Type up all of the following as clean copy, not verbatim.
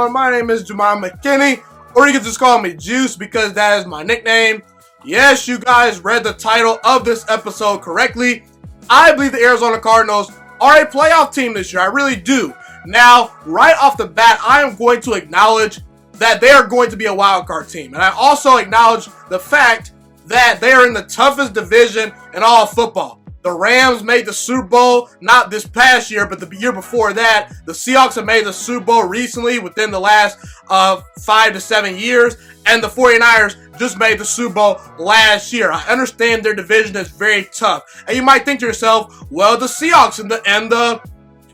everyone? My name is Jamal McKinney, or you can just call me Juice because that is my nickname. Yes, you guys read the title of this episode correctly. I believe the Arizona Cardinals are a playoff team this year. I really do. Now, right off the bat, I am going to acknowledge that they are going to be a wild card team. And I also acknowledge the fact that they are in the toughest division in all of football. The Rams made the Super Bowl, not this past year, but the year before that. The Seahawks have made the Super Bowl recently within the last 5 to 7 years. And the 49ers just made the Super Bowl last year. I understand their division is very tough. And you might think to yourself, well, the Seahawks and the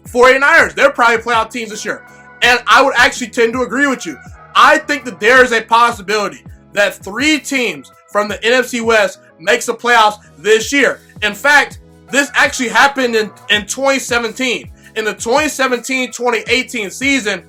49ers, they're probably playoff teams this year. And I would actually tend to agree with you. I think that there is a possibility that 3 teams from the NFC West makes the playoffs this year. In fact, this actually happened in 2017. In the 2017-2018 season,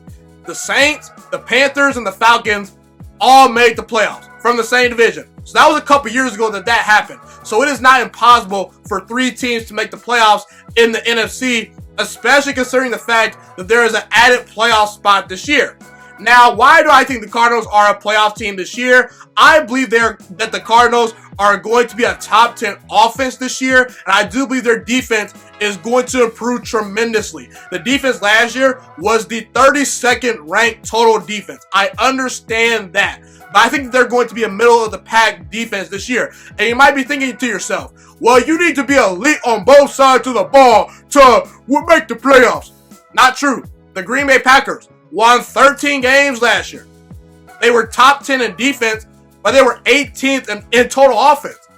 the Saints, the Panthers, and the Falcons all made the playoffs from the same division. So that was a couple years ago that happened. So it is not impossible for 3 teams to make the playoffs in the NFC, especially considering the fact that there is an added playoff spot this year. Now, why do I think the Cardinals are a playoff team this year? I believe that the Cardinals are going to be a top 10 offense this year, and I do believe their defense is going to improve tremendously. The defense last year was the 32nd ranked total defense. I understand that, but I think they're going to be a middle of the pack defense this year. And you might be thinking to yourself, well, you need to be elite on both sides of the ball to make the playoffs. Not true. The Green Bay Packers won 13 games last year. They were top 10 in defense, but they were 18th in total offense.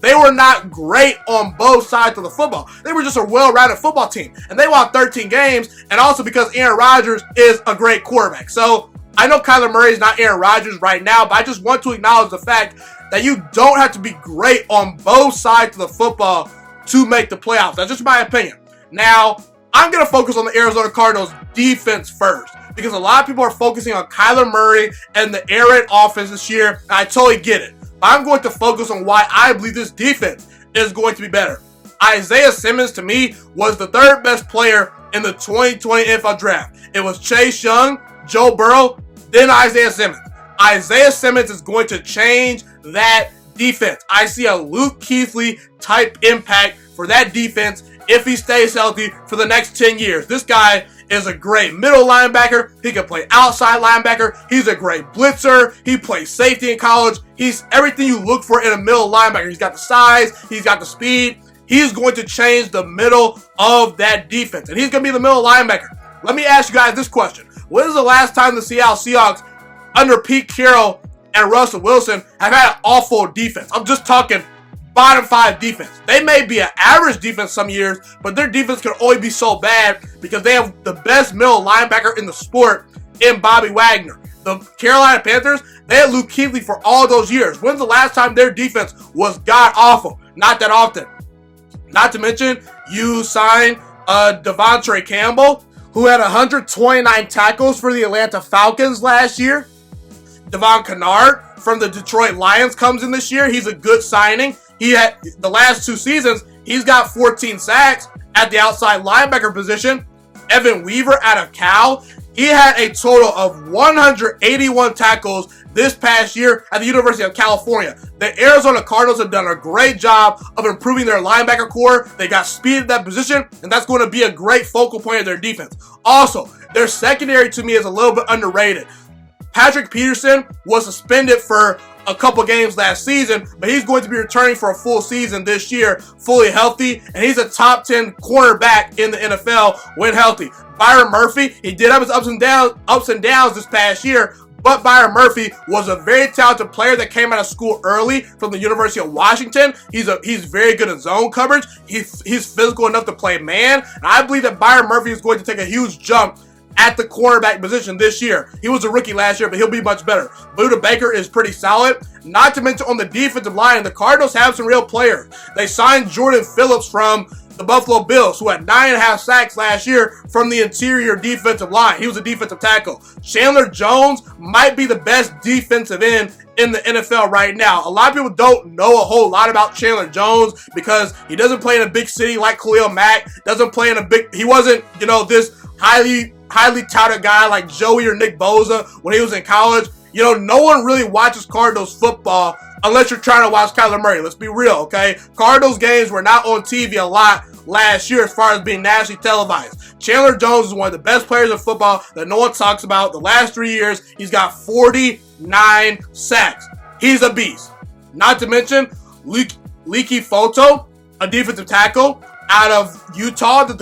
They were not great on both sides of the football. They were just a well-rounded football team. And they won 13 games, and also because Aaron Rodgers is a great quarterback. So I know Kyler Murray is not Aaron Rodgers right now, but I just want to acknowledge the fact that you don't have to be great on both sides of the football to make the playoffs. That's just my opinion. Now, I'm going to focus on the Arizona Cardinals defense first, because a lot of people are focusing on Kyler Murray and the air raid offense this year, and I totally get it. But I'm going to focus on why I believe this defense is going to be better. Isaiah Simmons, to me, was the 3rd best player in the 2020 NFL Draft. It was Chase Young, Joe Burrow, then Isaiah Simmons. Isaiah Simmons is going to change that defense. I see a Luke Kuechly type impact for that defense if he stays healthy for the next 10 years. This guy is a great middle linebacker. He can play outside linebacker. He's a great blitzer. He plays safety in college. He's everything you look for in a middle linebacker. He's got the size. He's got the speed. He's going to change the middle of that defense. And he's going to be the middle linebacker. Let me ask you guys this question. When is the last time the Seattle Seahawks under Pete Carroll and Russell Wilson have had an awful defense? I'm just talking bottom 5 defense. They may be an average defense some years, but their defense can only be so bad because they have the best middle linebacker in the sport in Bobby Wagner. The Carolina Panthers, they had Luke Kuechly for all those years. When's the last time their defense was god-awful? Not that often. Not to mention, you signed Devontae Campbell, who had 129 tackles for the Atlanta Falcons last year. Devon Kennard from the Detroit Lions comes in this year. He's a good signing. He had the last 2 seasons, he's got 14 sacks at the outside linebacker position. Evan Weaver out of Cal, he had a total of 181 tackles this past year at the University of California. The Arizona Cardinals have done a great job of improving their linebacker core. They got speed at that position, and that's going to be a great focal point of their defense. Also, their secondary to me is a little bit underrated. Patrick Peterson was suspended for a couple games last season, but he's going to be returning for a full season this year, fully healthy, and he's a top 10 cornerback in the NFL when healthy. Byron Murphy, he did have his ups and downs this past year, but Byron Murphy was a very talented player that came out of school early from the University of Washington. He's very good in zone coverage. He's physical enough to play man, and I believe that Byron Murphy is going to take a huge jump at the cornerback position this year. He was a rookie last year, but he'll be much better. Buda Baker is pretty solid. Not to mention on the defensive line, the Cardinals have some real players. They signed Jordan Phillips from the Buffalo Bills, who had 9.5 sacks last year from the interior defensive line. He was a defensive tackle. Chandler Jones might be the best defensive end in the NFL right now. A lot of people don't know a whole lot about Chandler Jones because he doesn't play in a big city like Khalil Mack. He wasn't, this highly highly touted guy like Joey or Nick Bosa when he was in college. You know, no one really watches Cardinals football unless you're trying to watch Kyler Murray. Let's be real, okay? Cardinals games were not on TV a lot last year as far as being nationally televised. Chandler Jones is one of the best players in football that no one talks about. The last 3 years, he's got 49 sacks. He's a beast. Not to mention, Leaky Foto, a defensive tackle out of Utah that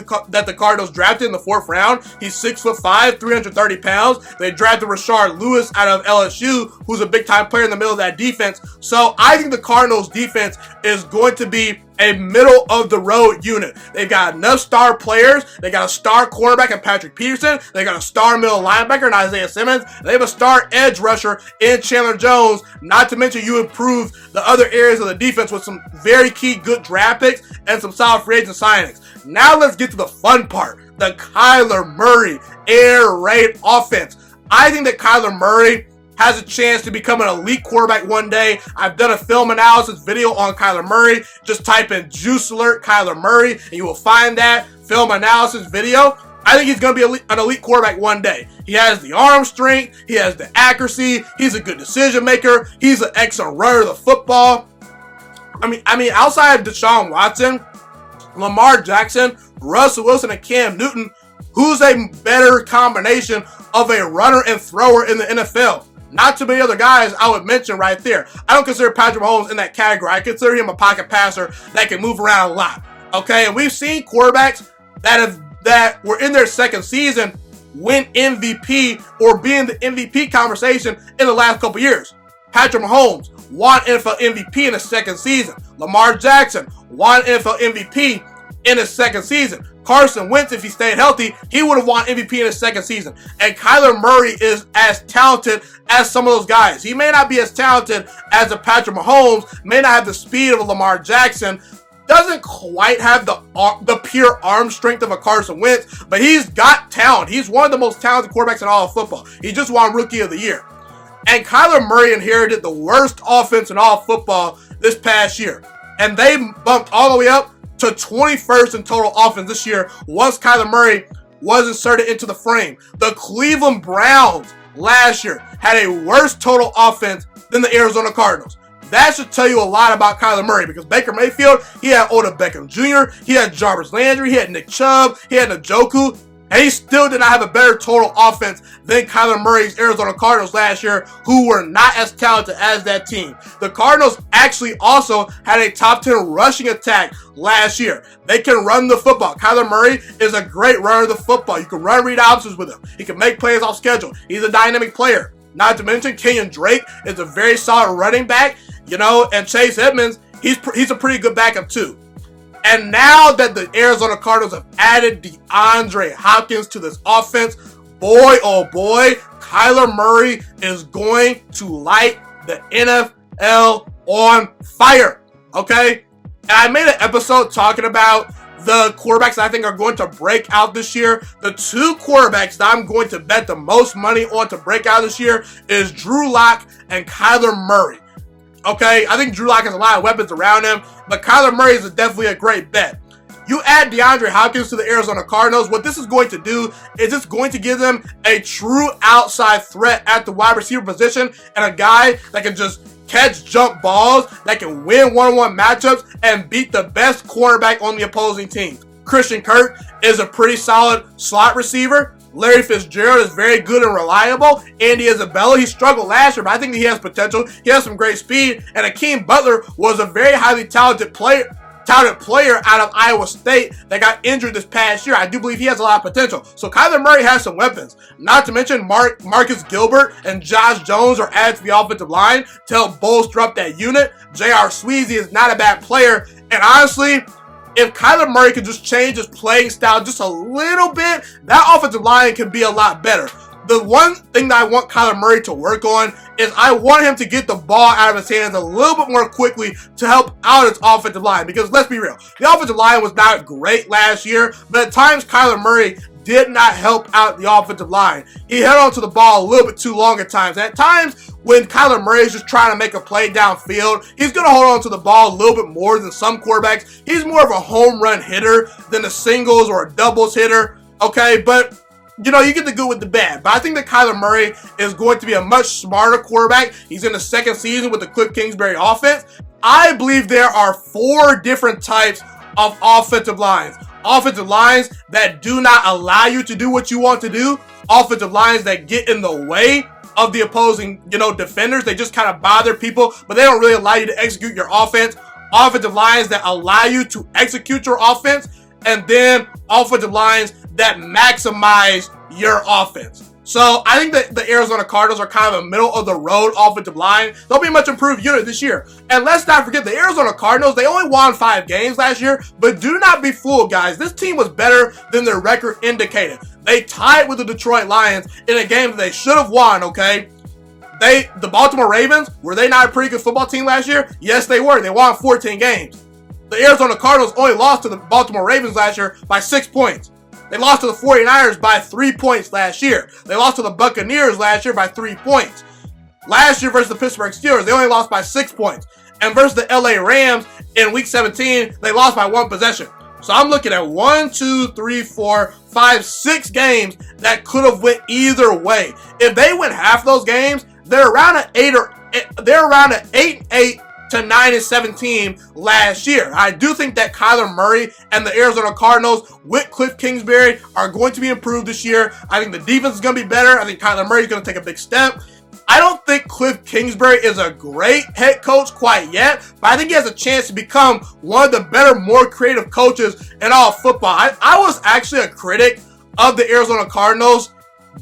the Cardinals drafted in the 4th round. He's 6'5", 330 pounds. They drafted Rashard Lewis out of LSU, who's a big-time player in the middle of that defense. So I think the Cardinals defense is going to be a middle-of-the-road unit. They've got enough star players. They got a star quarterback in Patrick Peterson. They got a star middle linebacker in Isaiah Simmons. They have a star edge rusher in Chandler Jones. Not to mention you improve the other areas of the defense with some very key good draft picks and some solid free agent signings. Now let's get to the fun part, the Kyler Murray air raid offense. I think that Kyler Murray has a chance to become an elite quarterback one day. I've done a film analysis video on Kyler Murray. Just type in Juice Alert Kyler Murray and you will find that film analysis video. I think he's going to be an elite quarterback one day. He has the arm strength. He has the accuracy. He's a good decision maker. He's an excellent runner of the football. I mean, outside of Deshaun Watson, Lamar Jackson, Russell Wilson, and Cam Newton, who's a better combination of a runner and thrower in the NFL? Not too many other guys I would mention right there. I don't consider Patrick Mahomes in that category. I consider him a pocket passer that can move around a lot. Okay, and we've seen quarterbacks that were in their second season win MVP or be in the MVP conversation in the last couple years. Patrick Mahomes won NFL MVP in his second season. Lamar Jackson won NFL MVP in his second season. Carson Wentz, if he stayed healthy, he would have won MVP in his second season. And Kyler Murray is as talented as some of those guys. He may not be as talented as a Patrick Mahomes, may not have the speed of a Lamar Jackson, doesn't quite have the pure arm strength of a Carson Wentz, but he's got talent. He's one of the most talented quarterbacks in all of football. He just won Rookie of the Year. And Kyler Murray inherited the worst offense in all of football this past year. And they bumped all the way up to 21st in total offense this year once Kyler Murray was inserted into the frame. The Cleveland Browns last year had a worse total offense than the Arizona Cardinals. That should tell you a lot about Kyler Murray because Baker Mayfield, he had Odell Beckham Jr., he had Jarvis Landry, he had Nick Chubb, he had Njoku, and he still did not have a better total offense than Kyler Murray's Arizona Cardinals last year, who were not as talented as that team. The Cardinals actually also had a top 10 rushing attack last year. They can run the football. Kyler Murray is a great runner of the football. You can run read options with him. He can make plays off schedule. He's a dynamic player. Not to mention, Kenyon Drake is a very solid running back, and Chase Edmonds, he's a pretty good backup too. And now that the Arizona Cardinals have added DeAndre Hopkins to this offense, boy, oh boy, Kyler Murray is going to light the NFL on fire, okay? And I made an episode talking about the quarterbacks that I think are going to break out this year. The two quarterbacks that I'm going to bet the most money on to break out this year is Drew Lock and Kyler Murray. Okay, I think Drew Lock has a lot of weapons around him, but Kyler Murray is definitely a great bet. You add DeAndre Hopkins to the Arizona Cardinals, what this is going to do is it's going to give them a true outside threat at the wide receiver position and a guy that can just catch jump balls, that can win one-on-one matchups and beat the best quarterback on the opposing team. Christian Kirk is a pretty solid slot receiver. Larry Fitzgerald is very good and reliable. Andy Isabella, he struggled last year, but I think he has potential. He has some great speed. And Akeem Butler was a very highly talented player out of Iowa State that got injured this past year. I do believe he has a lot of potential. So Kyler Murray has some weapons. Not to mention Marcus Gilbert and Josh Jones are added to the offensive line to help bolster up that unit. J.R. Sweezy is not a bad player. And honestly, if Kyler Murray could just change his playing style just a little bit, that offensive line can be a lot better. The one thing that I want Kyler Murray to work on is I want him to get the ball out of his hands a little bit more quickly to help out his offensive line. Because let's be real, the offensive line was not great last year, but at times Kyler Murray did not help out the offensive line. He held on to the ball a little bit too long at times. At times, when Kyler Murray is just trying to make a play downfield, he's going to hold on to the ball a little bit more than some quarterbacks. He's more of a home run hitter than a singles or a doubles hitter, okay? But you get the good with the bad. But I think that Kyler Murray is going to be a much smarter quarterback. He's in the second season with the Cliff Kingsbury offense. I believe there are 4 different types of offensive lines. Offensive lines that do not allow you to do what you want to do. Offensive lines that get in the way of the opposing, defenders. They just kind of bother people, but they don't really allow you to execute your offense. Offensive lines that allow you to execute your offense. And then offensive lines that maximize your offense. So I think that the Arizona Cardinals are kind of a middle-of-the-road offensive line. They'll be a much improved unit this year. And let's not forget, the Arizona Cardinals, they only won 5 games last year. But do not be fooled, guys. This team was better than their record indicated. They tied with the Detroit Lions in a game that they should have won, okay? The Baltimore Ravens, were they not a pretty good football team last year? Yes, they were. They won 14 games. The Arizona Cardinals only lost to the Baltimore Ravens last year by 6 points. They lost to the 49ers by 3 points last year. They lost to the Buccaneers last year by 3 points. Last year versus the Pittsburgh Steelers, they only lost by 6 points. And versus the LA Rams in Week 17, they lost by 1 possession. So I'm looking at 1, 2, 3, 4, 5, 6 games that could have went either way. If they win half those games, they're around an 8-8 to 9-7 team last year. I do think that Kyler Murray and the Arizona Cardinals with Cliff Kingsbury are going to be improved this year. I think the defense is going to be better. I think Kyler Murray is going to take a big step. I don't think Cliff Kingsbury is a great head coach quite yet, but I think he has a chance to become one of the better, more creative coaches in all football. I was actually a critic of the Arizona Cardinals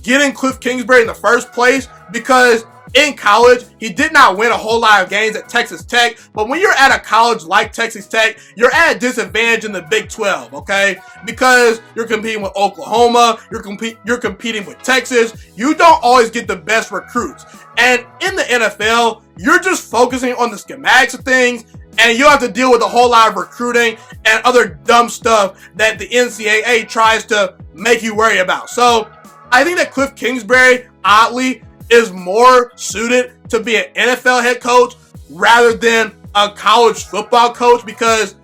getting Cliff Kingsbury in the first place because in college, he did not win a whole lot of games at Texas Tech, but when you're at a college like Texas Tech, you're at a disadvantage in the Big 12, okay? Because you're competing with Oklahoma, you're competing with Texas. You don't always get the best recruits. And in the NFL, you're just focusing on the schematics of things, and you have to deal with a whole lot of recruiting and other dumb stuff that the NCAA tries to make you worry about. So I think that Cliff Kingsbury, oddly, is more suited to be an NFL head coach rather than a college football coach because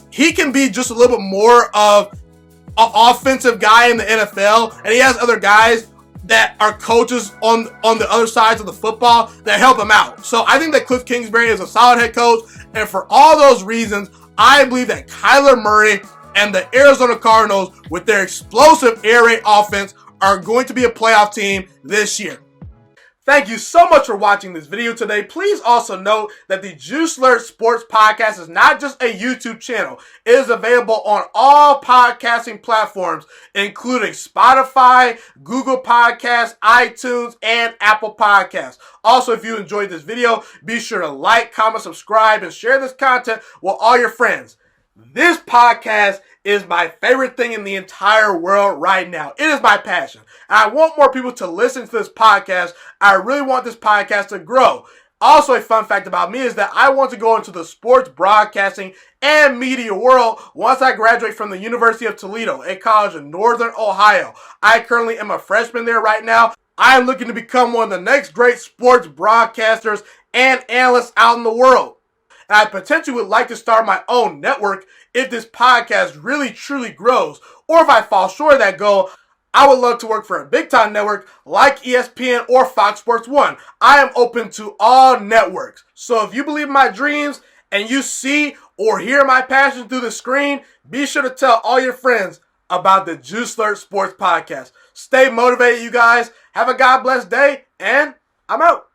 he can be just a little bit more of an offensive guy in the NFL, and he has other guys that are coaches on the other sides of the football that help him out. So I think that Cliff Kingsbury is a solid head coach, and for all those reasons, I believe that Kyler Murray and the Arizona Cardinals with their explosive air raid offense are going to be a playoff team this year. Thank you so much for watching this video today. Please also note that the Juiciest Sports Podcast is not just a YouTube channel. It is available on all podcasting platforms, including Spotify, Google Podcasts, iTunes, and Apple Podcasts. Also, if you enjoyed this video, be sure to like, comment, subscribe, and share this content with all your friends. This podcast is my favorite thing in the entire world right now. It is my passion. And I want more people to listen to this podcast. I really want this podcast to grow. Also, a fun fact about me is that I want to go into the sports broadcasting and media world once I graduate from the University of Toledo, a college in Northern Ohio. I currently am a freshman there right now. I am looking to become one of the next great sports broadcasters and analysts out in the world. And I potentially would like to start my own network if this podcast really truly grows. Or if I fall short of that goal, I would love to work for a big time network like ESPN or Fox Sports 1. I am open to all networks. So if you believe in my dreams and you see or hear my passion through the screen, be sure to tell all your friends about the Juiciest Sports Podcast. Stay motivated, you guys. Have a God bless day, and I'm out.